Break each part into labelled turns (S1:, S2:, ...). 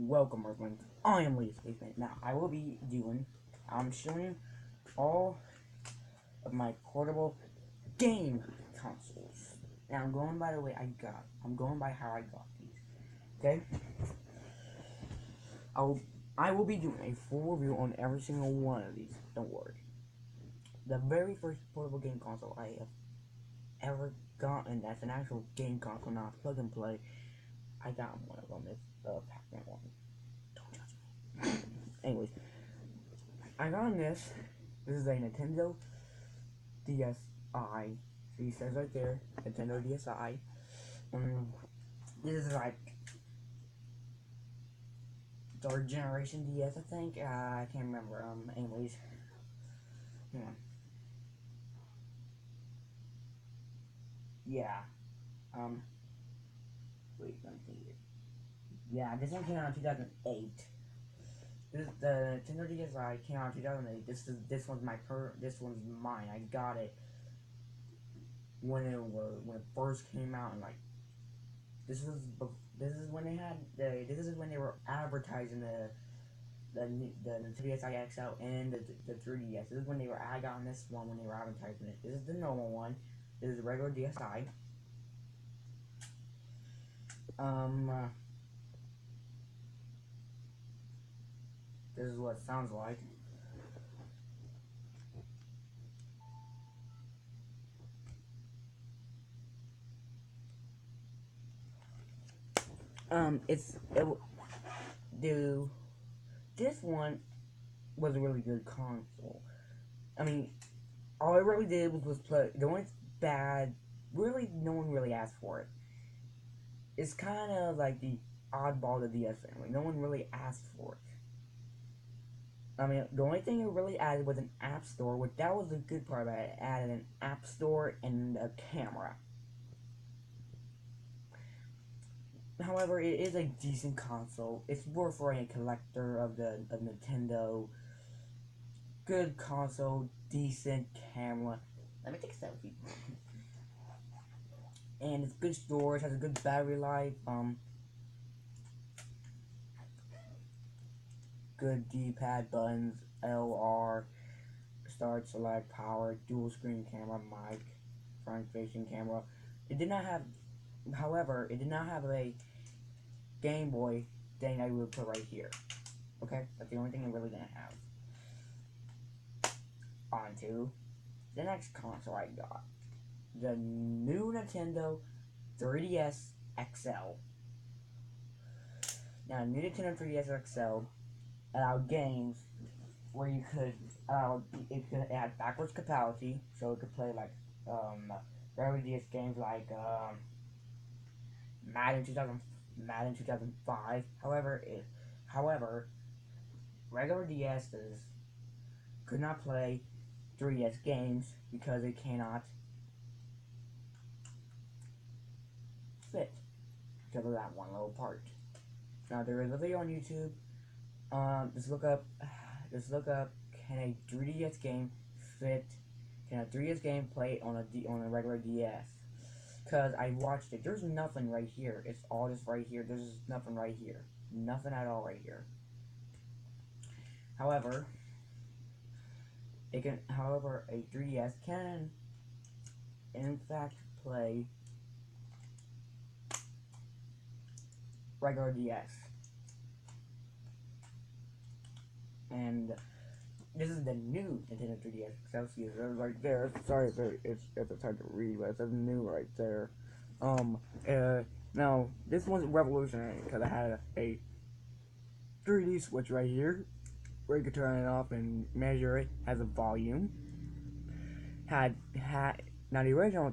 S1: Welcome, my friends. I am Lee Spaceman. Now, I'm showing all of my portable game consoles. Now, I'm going by the way I'm going by how I got these. Okay? I will be doing a full review on every single one of these. Don't worry. The very first portable game console I have ever gotten that's an actual game console, not plug and play. I got one of them. It's the Pac-Man one. Don't judge me. Anyways, I got this. This is a Nintendo DSi. See, it says right there, Nintendo DSi. This is like third generation DS, I think. I can't remember. Anyways, hang on. Yeah. Wait, let me see it. Yeah, this one came out in 2008. The Nintendo DSi came out in 2008. This one's mine. I got it when it first came out, and like this is when they were advertising the Nintendo DSi XL and the 3DS. This is when I got on this one when they were advertising it. This is the normal one. This is the regular DSi. This is what it sounds like. This one was a really good console. I mean, all it really did was play. The only bad, really, no one really asked for it. It's kind of like the oddball of the DS family. No one really asked for it. I mean, the only thing it really added was an app store, which that was the good part about it. It added an app store and a camera. However, it is a decent console. It's more for a collector of Nintendo. Good console, decent camera. Let me take a selfie. And it's good storage, has a good battery life. Good D-pad buttons, LR, start, select, power, dual screen camera, mic, front facing camera. It did not have, however, it did not have a Game Boy thing I would put right here. Okay, that's the only thing it really didn't have. On to the next console I got. The new Nintendo 3DS XL. Now, new Nintendo 3DS XL allowed games where you could it had backwards compatibility, so it could play like regular DS games like Madden 2005. However, regular DSs could not play 3DS games because it cannot fit because of that one little part. Now there is a video on YouTube. Just look up. Can a 3DS game fit? Can a 3DS game play on a regular DS? Cause I watched it. There's nothing right here. It's all just right here. There's nothing right here. Nothing at all right here. However, a 3DS can, in fact, play regular DS. And this is the new Nintendo 3DS Excelsior. It's right there. Sorry, it's hard to read, but it says new right there. Now this one's revolutionary because I had a 3D switch right here, where you could turn it off and measure it. Has a volume. Now the original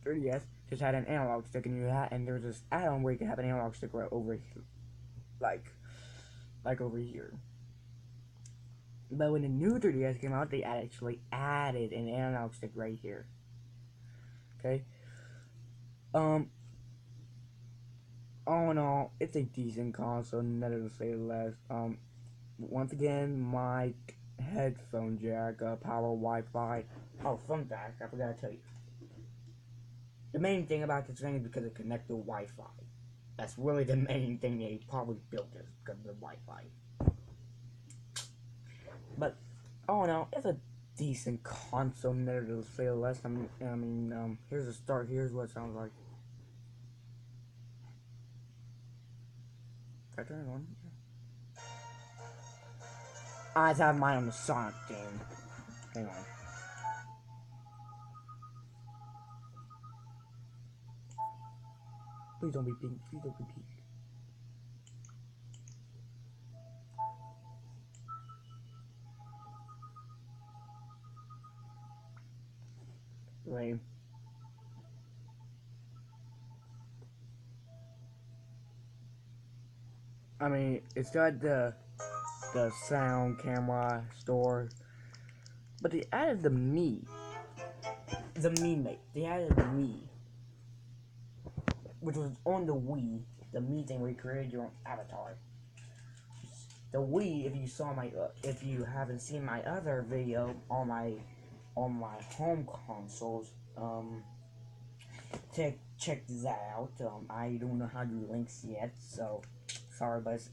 S1: 3DS just had an analog stick, and there was this add-on where you could have an analog stick right over here, like over here. But when the new 3DS came out, they actually added an analog stick right here. Okay. All in all, it's a decent console, never to say less. Once again, mic, headphone jack, power, Wi-Fi. Oh, fun fact, I forgot to tell you. The main thing about this thing is because it connects to Wi-Fi. That's really the main thing they probably built is because of the Wi-Fi. But oh no, it's a decent console, never to say less. Here's a start. Here's what it sounds like. Can I turn it on? I have mine on the Sonic game. Hang on. Please don't be pink. Please don't be pink. Lame. I mean, it's got the sound, camera, store, but they added the me. The Me Mate. They added the Me, which was on the Wii. The Me thing where you created your own avatar. The Wii, if you haven't seen my other video on my home consoles, check that out. I don't know how to do links yet, so sorry, but it's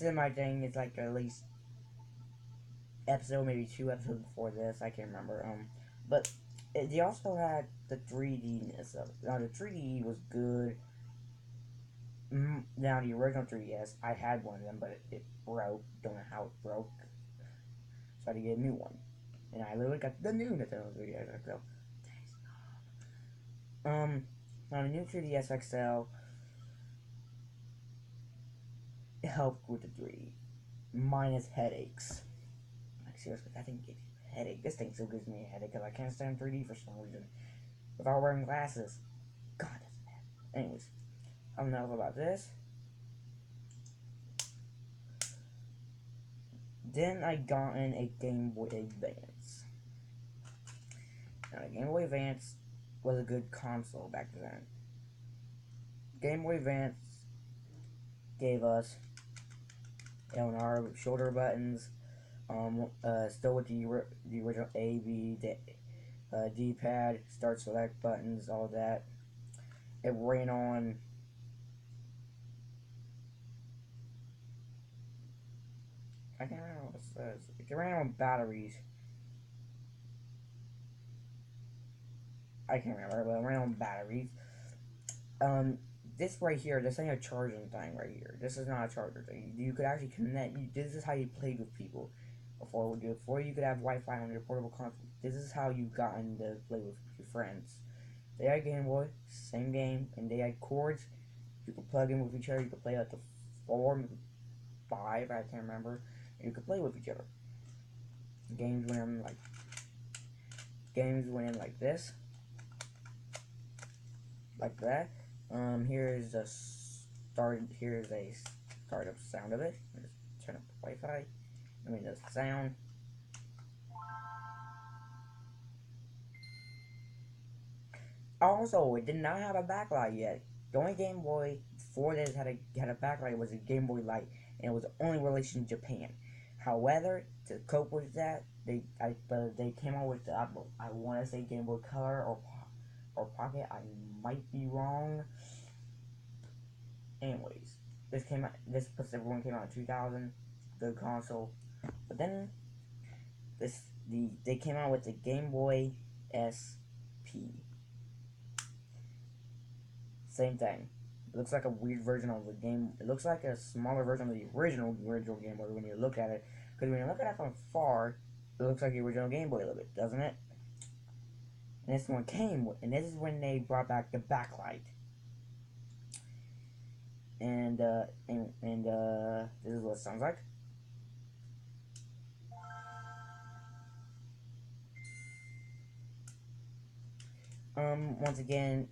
S1: in my thing. It's like at least episode, maybe 2 episodes before this. I can't remember. But they also had the 3D-ness of it. Now the 3D was good. Now the original 3DS, I had one of them, but it broke. Don't know how it broke, so I had to get a new one. And I literally got the new Nintendo 3DS XL. Now the new 3DS XL, it helped with the 3D, minus headaches. Like seriously, that thing gives you a headache. This thing still gives me a headache because I can't stand 3D for some reason without wearing glasses. God, that's bad. Anyways, I don't know about this. Then I got in a Game Boy Advance. Now, the Game Boy Advance was a good console back then. Game Boy Advance gave us on our shoulder buttons, still with the original A, B, D-pad, start select buttons, all that. It ran on I can't remember what it says. It ran on batteries. I can't remember, but it ran on batteries. This right here, this ain't a charging thing right here. This is not a charger thing. You could actually connect. This is how you played with people before you could have Wi-Fi on your portable console. This is how you got to play with your friends. They had Game Boy, same game, and they had cords. You could plug in with each other. You could play up to 4, 5, I can't remember. And you could play with each other. Games went in like this, like that. Here's a startup sound of it. Let's turn up the Wi-Fi. I mean the sound. Also, it did not have a backlight yet. The only Game Boy before this had a backlight was a Game Boy Light, and it was only released in Japan. However, to cope with that, they came out with I want to say Game Boy Color or Pocket. I might be wrong. Anyways, this specific one came out in 2000. Good console, but then they came out with the Game Boy SP. Same thing. It looks like a weird version of the game. It looks like a smaller version of the original Game Boy when you look at it. Because when you look at it from far, it looks like the original Game Boy a little bit, doesn't it? And this one and this is when they brought back the backlight. And this is what it sounds like. Once again,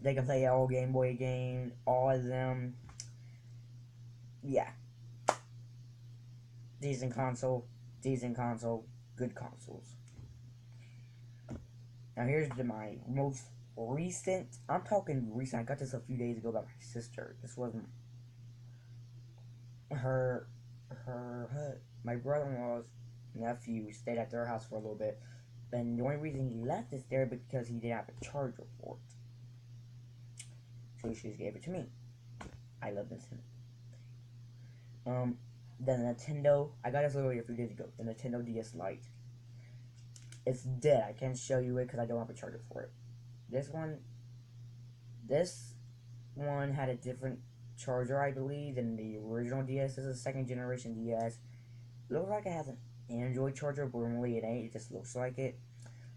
S1: they can play all Game Boy games, all of them. Yeah. Decent console, good consoles. Now here's my most recent. I'm talking recent. I got this a few days ago by my sister. This wasn't her. My brother-in-law's nephew stayed at their house for a little bit, and the only reason he left is there because he didn't have a charger for it. so she just gave it to me. I love Nintendo. The Nintendo, I got this literally a few days ago. The Nintendo DS Lite. It's dead. I can't show you it because I don't have a charger for it. This one had a different charger, I believe, than the original DS. This is a second generation DS. Looks like it has an Android charger, but really it ain't. It just looks like it.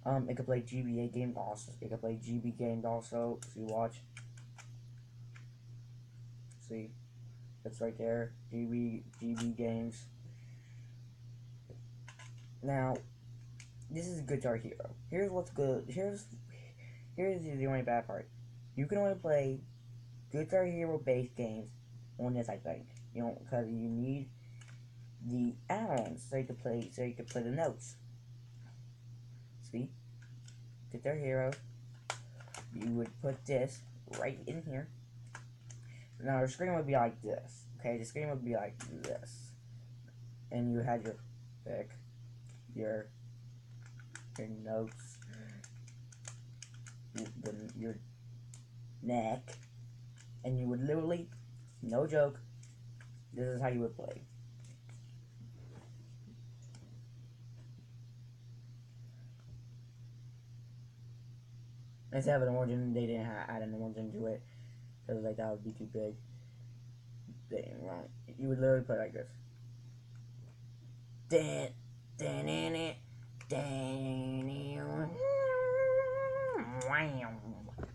S1: It could play GBA games also. It could play GB games also. See, watch. See, it's right there. GB games. Now, this is Guitar Hero. Here's what's good. Here's the only bad part. You can only play Guitar Hero based games on this, I think. You know, because you need the add-ons so you can play the notes. See? Guitar Hero. You would put this right in here. Now the screen would be like this. Okay, the screen would be like this. And you had your pick, your notes, your neck, and you would literally, no joke, this is how you would play. Instead of an origin, they didn't add an origin to it because like that would be too big. They didn't want it. You would literally put it like this.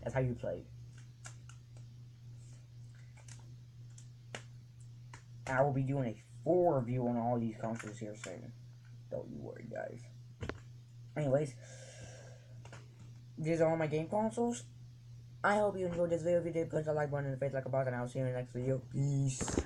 S1: That's how you play. I will be doing a full review on all these consoles here soon. Don't you worry, guys. Anyways, these are all my game consoles. I hope you enjoyed this video. If you did, punch the like button in the face like a button, and I'll see you in the next video. Peace.